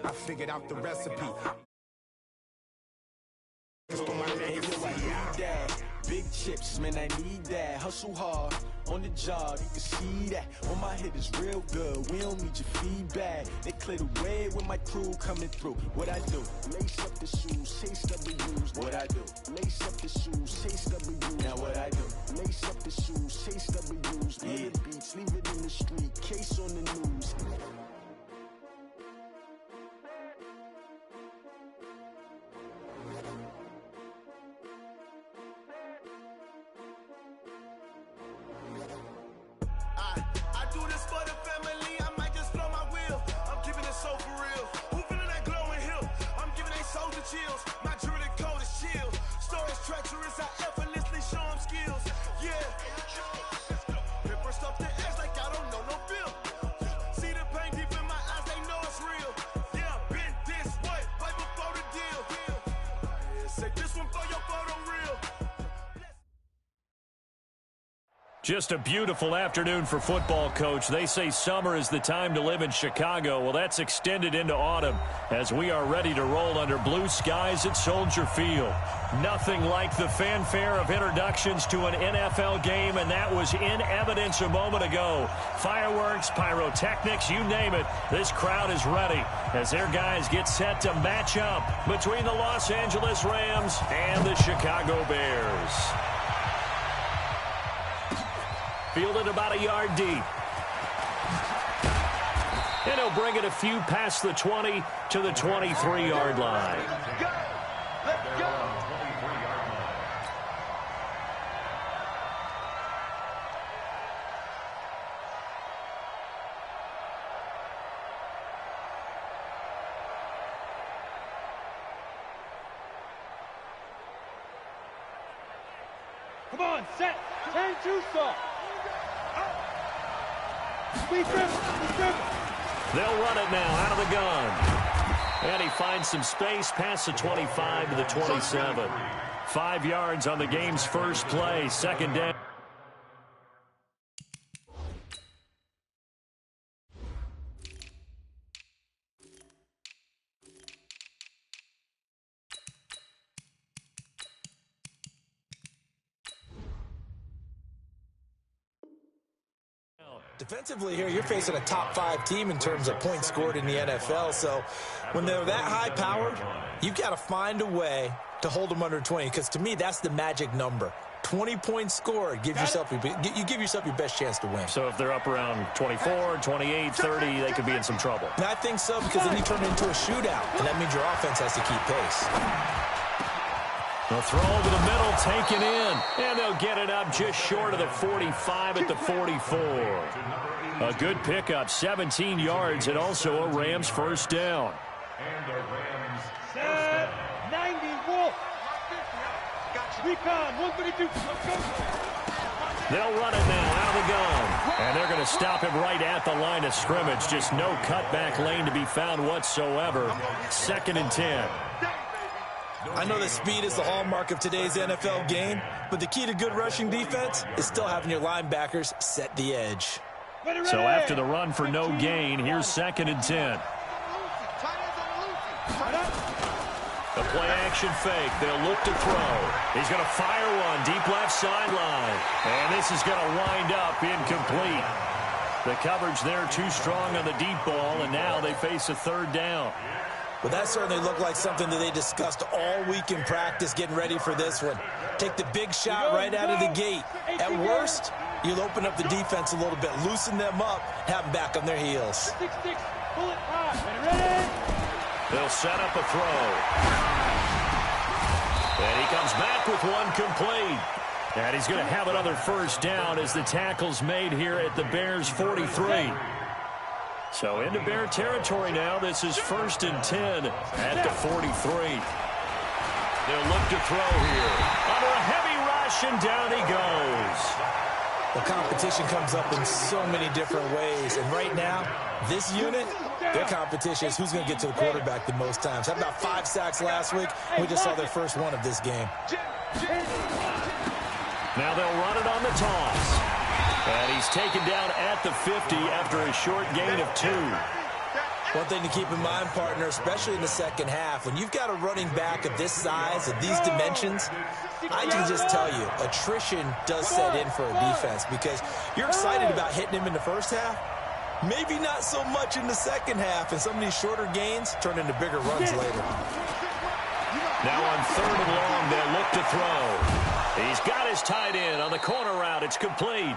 I figured out the recipe. Big chips, man, I need that. Hustle hard on the job, you can see that. On my head is real good. We don't need your feedback. They clear the way with my crew coming through. What I do? Lace up the shoes, chase W's. What I do? Lace up the shoes, chase W's. Now what I do? Lace up the shoes, chase W's. Yeah. The beats, leave it in the street. Case on the news. My jewelry code is chill. Storage treacherous, I effortlessly show them skills. Yeah. Paper stuff the edge like I don't know no bill. See the pain deep in my eyes, they know it's real. Yeah, been this way, right before the deal. Yeah, say this one for your photo reel. Just a beautiful afternoon for football, Coach. They say summer is the time to live in Chicago. Well, that's extended into autumn as we are ready to roll under blue skies at Soldier Field. Nothing like the fanfare of introductions to an NFL game, and that was in evidence a moment ago. Fireworks, pyrotechnics, you name it. This crowd is ready as their guys get set to match up between the Los Angeles Rams and the Chicago Bears. Fielded about a yard deep. And he'll bring it a few past the 20 to the 23-yard line. Let's go! Let's go! Come on, set! 10-2 stop! They'll run it now out of the gun. And he finds some space past the 25 to the 27. 5 yards on the game's first play. Second down. Defensively here, you're facing a top 5 team in terms of points scored in the NFL. So when they're that high-powered, you've got to find a way to hold them under 20, because to me, that's the magic number. 20 points scored, you give yourself your best chance to win. So if they're up around 24, 28, 30, they could be in some trouble. And I think so, because then you turn it into a shootout, and that means your offense has to keep pace. The throw over the middle, taken in, and they'll get it up just short of the 45 at the 44. A good pickup, 17 yards, and also a Rams first down. Set 90, Wolf. Recon, 132. They'll run it now out of the gun, and they're going to stop him right at the line of scrimmage. Just no cutback lane to be found whatsoever. 2nd and 10. I know that speed is the hallmark of today's NFL game, but the key to good rushing defense is still having your linebackers set the edge. So after the run for no gain, here's 2nd and 10. The play-action fake. They'll look to throw. He's going to fire one deep left sideline. And this is going to wind up incomplete. The coverage there too strong on the deep ball, and now they face a 3rd down. Well, that certainly looked like something that they discussed all week in practice getting ready for this one. Take the big shot right out of the gate. At worst, you'll open up the defense a little bit, loosen them up, have them back on their heels. They'll set up a throw. And he comes back with one complete. And he's going to have another first down as the tackle's made here at the Bears' 43. So into Bear territory now. This is 1st and 10 at the 43. They'll look to throw here. Under a heavy rush, and down he goes. The competition comes up in so many different ways. And right now, this unit, their competition is who's going to get to the quarterback the most times. Had about 5 sacks last week. We just saw their first one of this game. Now they'll run it on the toss. And he's taken down at the 50 after a short gain of 2. One thing to keep in mind, partner, especially in the second half, when you've got a running back of this size, of these dimensions, I can just tell you, attrition does set in for a defense because you're excited about hitting him in the first half. Maybe not so much in the second half, and some of these shorter gains turn into bigger runs later. Now on 3rd and long, they'll look to throw. He's got his tight end on the corner route. It's complete.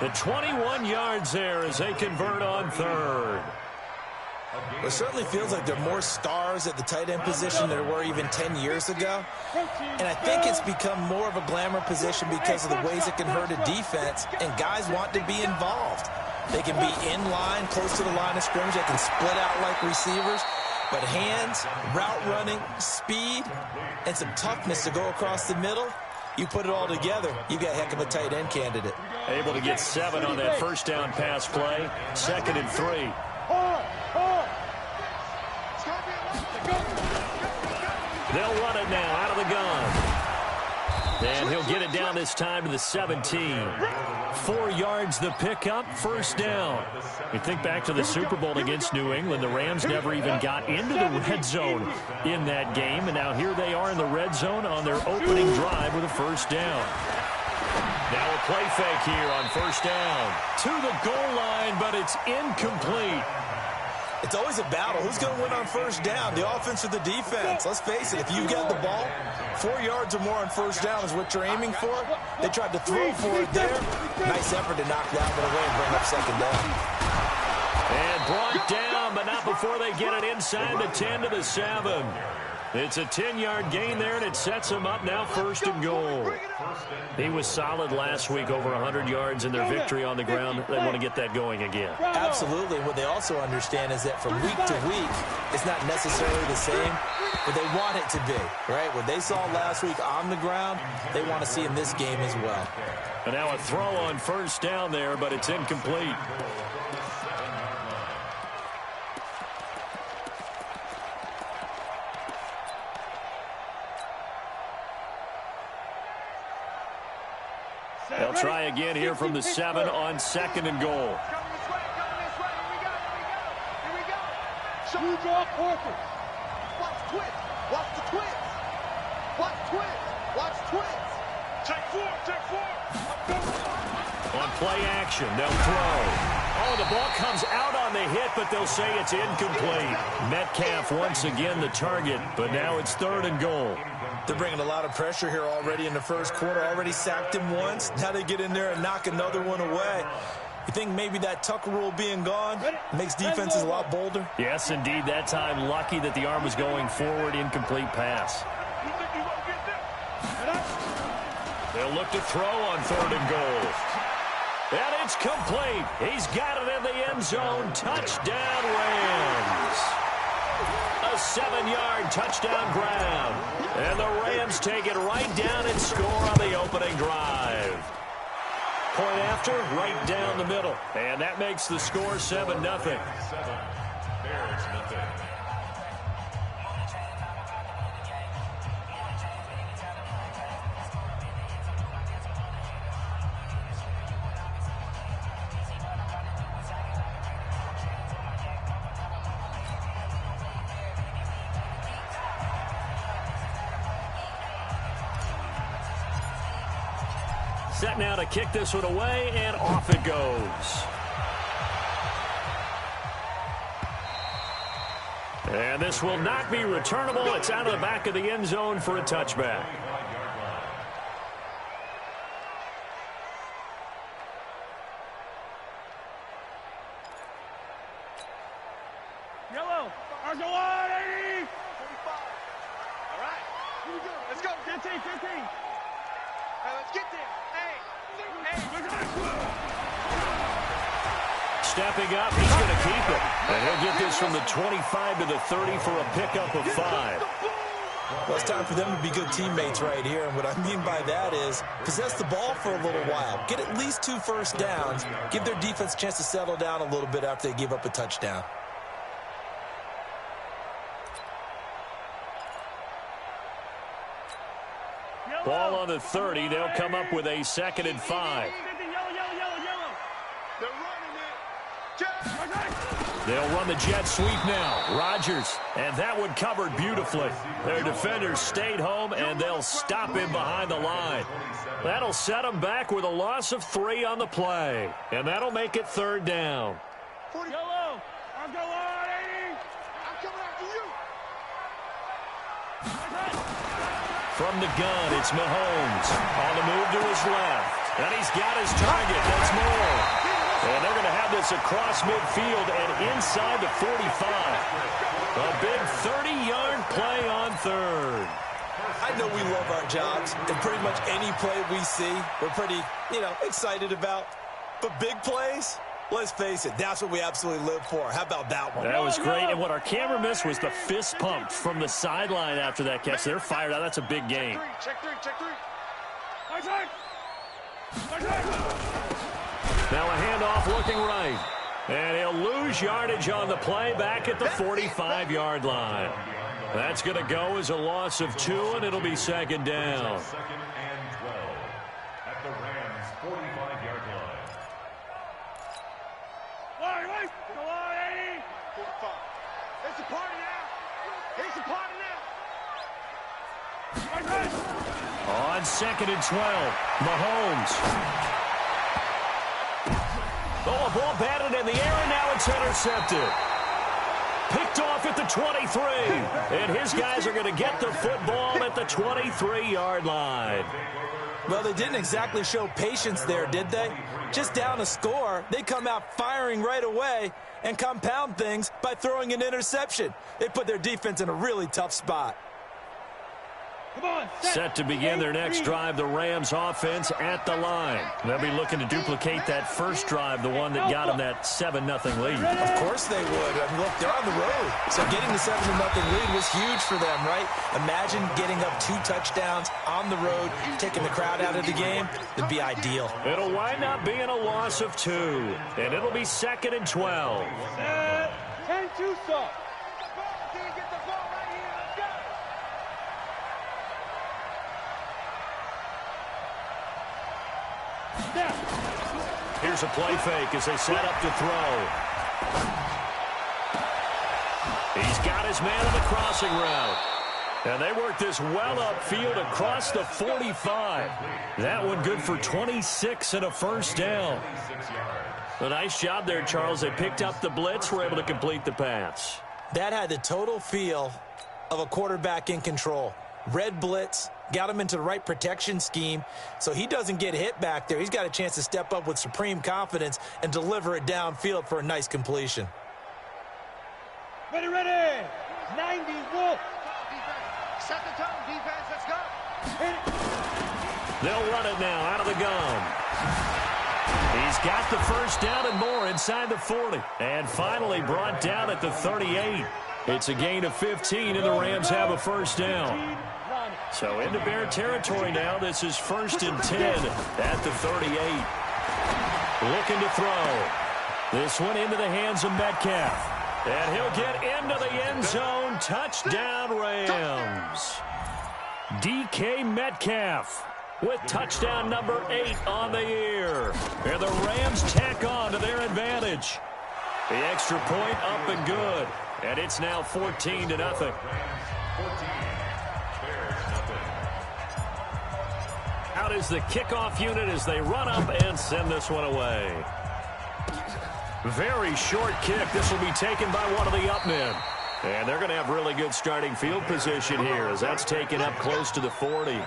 The 21 yards there as they convert on 3rd. It certainly feels like there are more stars at the tight end position than there were even 10 years ago. And I think it's become more of a glamour position because of the ways it can hurt a defense, and guys want to be involved. They can be in line, close to the line of scrimmage. They can split out like receivers. But hands, route running, speed, and some toughness to go across the middle, you put it all together, you got a heck of a tight end candidate. Able to get 7 on that first down pass play. 2nd and 3. They'll run it now out of the gun. And he'll get it down this time to the 17. 4 yards the pickup, 1st down. You think back to the Super Bowl against New England. The Rams never even got into the red zone in that game. And now here they are in the red zone on their opening drive with a 1st down. Now a play fake here on 1st down. To the goal line, but it's incomplete. It's always a battle. Who's going to win on 1st down, the offense or the defense? Let's face it, if you've got the ball, 4 yards or more on 1st down is what you're aiming for. They tried to throw for it there. Nice effort to knock that one away and bring up 2nd down. And brought down, but not before they get it inside the 10 to the 7. It's a 10-yard gain there, and it sets them up now 1st and goal. He was solid last week, over 100 yards in their victory on the ground. They want to get that going again. Absolutely. What they also understand is that from week to week, it's not necessarily the same, but they want it to be, right? What they saw last week on the ground, they want to see in this game as well. And now a throw on 1st down there, but it's incomplete. They'll try again here from the 7 on 2nd and goal. You draw quarters. Watch twist. Watch the twist. Watch twist. Watch twist. Take 4. Take 4. On play action, they'll throw. Oh, the ball comes out on the hit, but they'll say it's incomplete. Metcalf once again the target, but now it's 3rd and goal. They're bringing a lot of pressure here already in the first quarter. Already sacked him once. Now they get in there and knock another one away. You think maybe that Tucker rule being gone makes defenses a lot bolder? Yes, indeed. That time, lucky that the arm was going forward. Incomplete pass. They'll look to throw on 3rd and goal. And it's complete. He's got it in the end zone. Touchdown, Rams. A 7-yard touchdown grab. And the Rams take it right down and score on the opening drive. Point after, right down the middle. And that makes the score 7-0. Set now to kick this one away, and off it goes. And this will not be returnable. It's out of the back of the end zone for a touchback. Yellow. Argolon, 80. 25. All right. Here we go. Let's go. 15, 15. All right, let's get there. Stepping up, he's going to keep it. And he'll get this from the 25 to the 30 for a pickup of 5. Well, it's time for them to be good teammates right here. And what I mean by that is possess the ball for a little while. Get at least 2 first downs. Give their defense a chance to settle down a little bit after they give up a touchdown. Ball on the 30. They'll come up with a 2nd and 5. They're running it. They'll run the jet sweep now. Rodgers, and that one covered beautifully. Their defenders stayed home, and they'll stop him behind the line. That'll set them back with a loss of 3 on the play, and that'll make it 3rd down. Yellow, I'll go on, 80. I'm coming after you. From the gun, it's Mahomes. On the move to his left. And he's got his target. That's more. And they're going to have this across midfield and inside the 45. A big 30-yard play on 3rd. I know we love our jobs, and pretty much any play we see, we're pretty, excited about. But big plays, let's face it, that's what we absolutely live for. How about that one? That was great, and what our camera missed was the fist pump from the sideline after that catch. They're fired out. That's a big game. Check three. Now a handoff looking right. And he'll lose yardage on the play back at the 45-yard line. That's going to go as a loss of 2, and it'll be 2nd down. 2nd and 12 at the Rams' 45-yard line. Go on, 80. 45. It's a party now. On 2nd and 12, Mahomes. Oh, a ball batted in the air, and now it's intercepted. Picked off at the 23. And his guys are going to get the football at the 23-yard line. Well, they didn't exactly show patience there, did they? Just down a score, they come out firing right away and compound things by throwing an interception. They put their defense in a really tough spot. Set to begin their next drive, the Rams offense at the line. They'll be looking to duplicate that first drive, the one that got them that 7-0 lead. Of course they would. I mean, look, they're on the road. So getting the 7-0 lead was huge for them, right? Imagine getting up 2 touchdowns on the road, taking the crowd out of the game. It'd be ideal. It'll wind up being a loss of 2, and it'll be 2nd and 12. 10-2 stop. Here's a play fake as they set up to throw. He's got his man on the crossing route. And they work this well upfield across the 45. That one good for 26 and a first down. A nice job there, Charles. They picked up the blitz, were able to complete the pass. That had the total feel of a quarterback in control. Red blitz, got him into the right protection scheme, so he doesn't get hit back there. He's got a chance to step up with supreme confidence and deliver it downfield for a nice completion. Ready. 90 Wolf. Set the tone, defense. Let's go. They'll run it now out of the gun. He's got the first down and more inside the 40. And finally brought down at the 38. It's a gain of 15, and the Rams have a first down. So into Bear territory now. This is 1st and 10 at the 38. Looking to throw. This one into the hands of Metcalf. And he'll get into the end zone. Touchdown, Rams. DK Metcalf with touchdown number 8 on the year. And the Rams tack on to their advantage. The extra point up and good. And it's now 14-0. Out is the kickoff unit as they run up and send this one away. Very short kick. This will be taken by one of the up men. And they're going to have really good starting field position here as that's taken up close to the 40.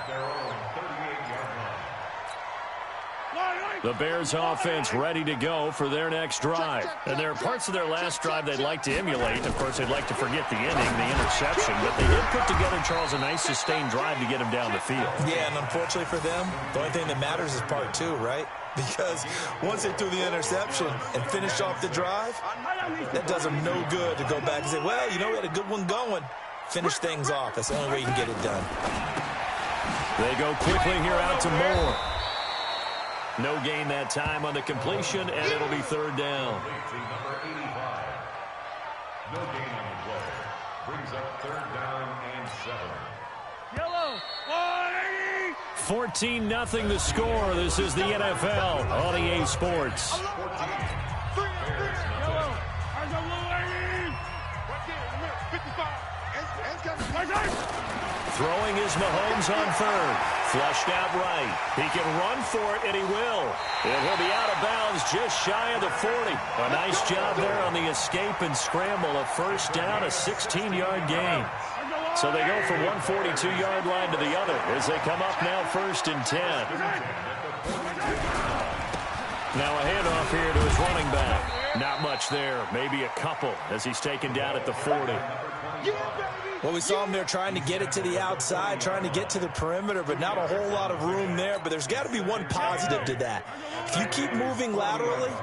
The Bears offense ready to go for their next drive. And there are parts of their last drive they'd like to emulate. Of course, they'd like to forget the inning, the interception. But they did put together, Charles, a nice sustained drive to get them down the field. Yeah, and unfortunately for them, the only thing that matters is part 2, right? Because once they threw the interception and finished off the drive, that does them no good to go back and say, well, we had a good one going. Finish things off. That's the only way you can get it done. They go quickly here out to Moore. No gain that time on the completion, and it'll be 3rd down. Number 85. No gain on the play. Brings up 3rd down and 7. Yellow. 14-0 the score. This is the NFL on EA Sports. Yellow. Throwing is Mahomes on third. Flushed out right. He can run for it, and he will. And he'll be out of bounds just shy of the 40. A nice job there on the escape and scramble. A first down, a 16-yard gain. So they go from one 42-yard line to the other as they come up now 1st and 10. Now a handoff here to his running back. Not much there. Maybe a couple as he's taken down at the 40. Well, we saw him there trying to get it to the outside, trying to get to the perimeter, but not a whole lot of room there. But there's got to be one positive to that. If you keep moving laterally,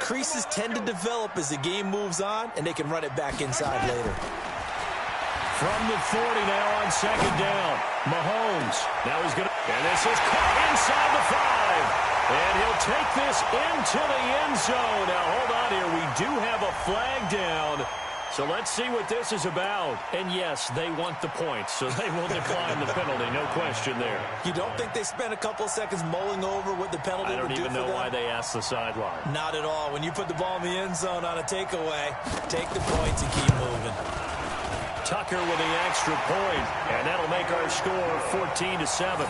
creases tend to develop as the game moves on, and they can run it back inside later. From the 40 now on 2nd down. Mahomes. Now he's going to... And this is caught inside the 5. And he'll take this into the end zone. Now, hold on here. We do have a flag down. So let's see what this is about. And, yes, they want the points, so they will decline the penalty. No question there. You don't think they spent a couple of seconds mulling over what the penalty would do for them? I don't even know why they asked the sideline. Not at all. When you put the ball in the end zone on a takeaway, take the points and keep moving. Tucker with the extra point, and that'll make our score 14-7.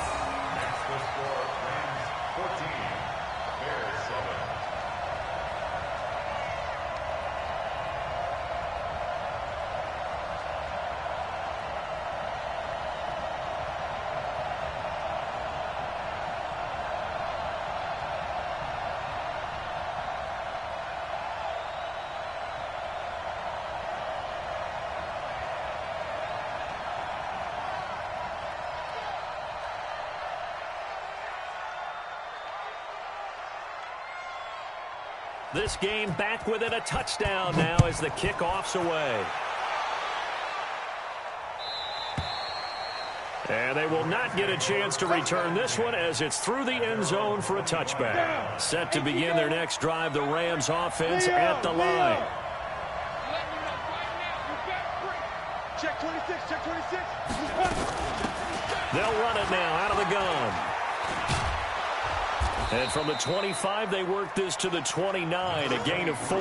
This game back within a touchdown now as the kickoff's away. And they will not get a chance to return this one as it's through the end zone for a touchback. Set to begin their next drive, the Rams offense at the line. Check 26, check 26. They'll run it now out of the gun. And from the 25, they work this to the 29, a gain of 4.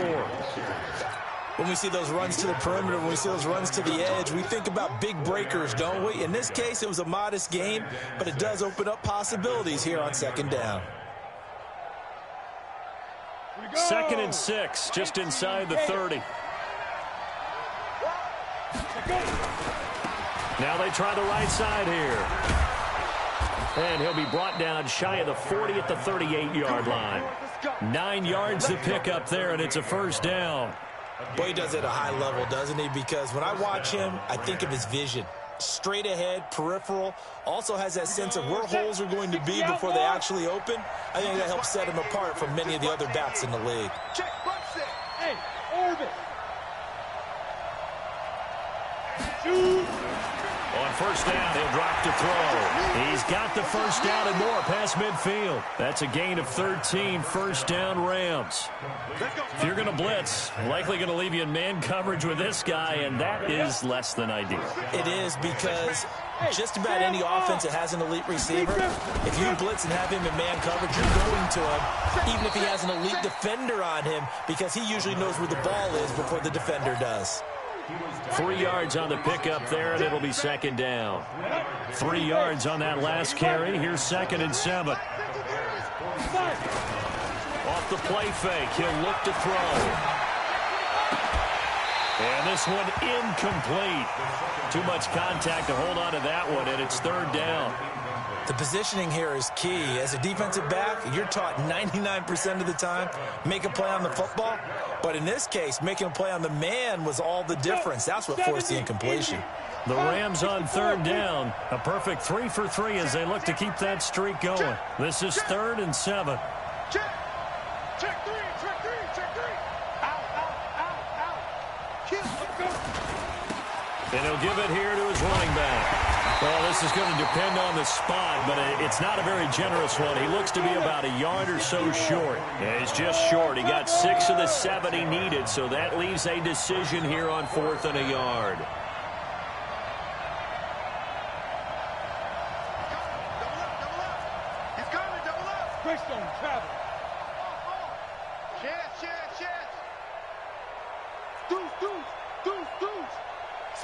When we see those runs to the perimeter, when we see those runs to the edge, we think about big breakers, don't we? In this case, it was a modest gain, but it does open up possibilities here on 2nd down. 2nd and 6, just inside the 30. Now they try the right side here. And he'll be brought down shy of the 40 at the 38-yard line. 9 yards to pick up there, and it's a first down. Boy, he does it at a high level, doesn't he? Because when I watch him, I think of his vision. Straight ahead, peripheral. Also has that sense of where holes are going to be before they actually open. I think that helps set him apart from many of the other backs in the league. Check, front set. Hey, orbit. On first down, he'll drop to throw. He's got the first down and more past midfield. That's a gain of 13, first down Rams. If you're going to blitz, likely going to leave you in man coverage with this guy, and that is less than ideal. It is because just about any offense that has an elite receiver, if you blitz and have him in man coverage, you're going to him, even if he has an elite defender on him, because he usually knows where the ball is before the defender does. 3 yards on the pickup there, and it'll be 2nd down. 3 yards on that last carry. Here's 2nd and 7. Off the play fake, he'll look to throw. And this one incomplete. Too much contact to hold on to that one, and it's 3rd down. The positioning here is key. As a defensive back, you're taught 99% of the time, make a play on the football. But in this case, making a play on the man was all the difference. That's what forced the incompletion. The Rams on 3rd down. A perfect 3 for 3 as they look to keep that streak going. This is 3rd and 7. Check. Check 3, check 3, check 3. Out, out, out, out. Kill, let's go. And he'll give it here to his running back. Well, this is going to depend on the spot, but it's not a very generous one. He looks to be about a yard or so short. Yeah, he's just short. He got 6 of the 7 he needed, so that leaves a decision here on 4th and a yard. Double up. He's coming, double up. Greystone, travel. Chance. Deuce.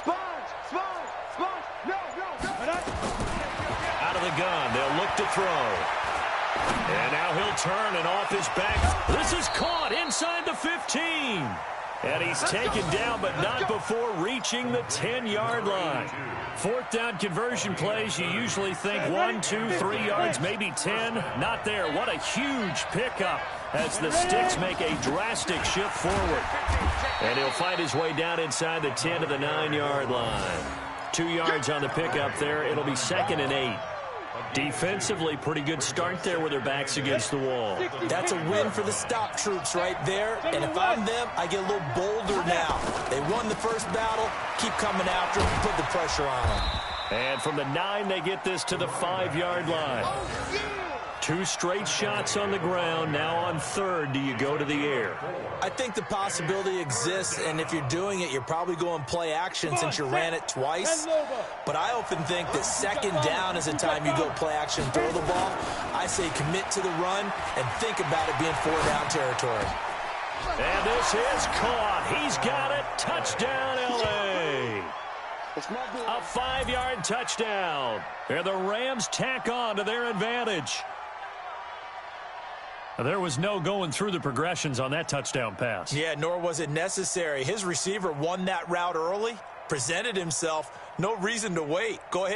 Out of the gun, they'll look to throw. And now he'll turn and off his back. This is caught inside the 15. And he's taken down, but not before reaching the 10-yard line. Fourth down conversion plays, you usually think 1, 2, 3 yards, maybe 10. Not there. What a huge pickup as the Sticks make a drastic shift forward. And he'll find his way down inside the 10 to the 9-yard line. 2 yards on the pickup there. It'll be 2nd and 8. Defensively, pretty good start there with their backs against the wall. That's a win for the stop troops right there. And if I'm them, I get a little bolder now. They won the first battle. Keep coming after them and put the pressure on them. And from the 9, they get this to the 5-yard line. 2 straight shots on the ground. Now on 3rd, do you go to the air? I think the possibility exists, and if you're doing it, you're probably going play action since you ran it twice. But I often think that 2nd down is the time you go play action and throw the ball. I say commit to the run and think about it being 4-down territory. And this is caught. He's got it. Touchdown, L.A. A 5-yard touchdown. And the Rams tack on to their advantage. There was no going through the progressions on that touchdown pass. Yeah, nor was it necessary. His receiver won that route early, presented himself. No reason to wait. Go ahead.